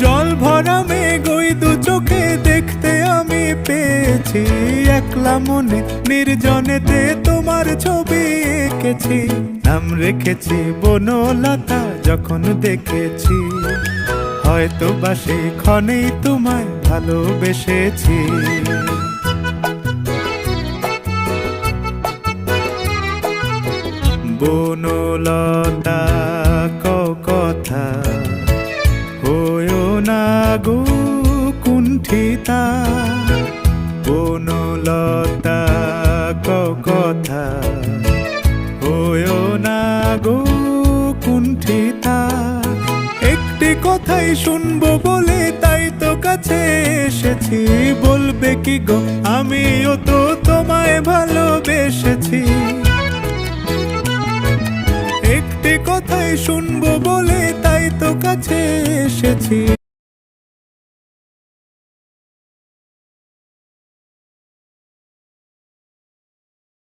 জল ভরা মেঘ ওই দু চোখে দেখতে আমি পেয়েছি, একলা মনে নির্জনেতে তোমার ছবি এঁকেছি। নাম রেখেছি বনলতা যখন দেখেছি, হয়তো বা সেই ক্ষণেই তোমায় ভালোবেসেছি। বনলতা কথা হয়ো না গো কুণ্ঠিতা, বনলতা কথা হয়ো না গো কুণ্ঠিতা। একটি কথাই শুনবো বলে তাই তো কাছে এসেছি, বলবে কি গো আমিও তো তোমায় ভালোবেসেছি। একটি কথাই শুনবো বলে তাই তো কাছে এসেছি,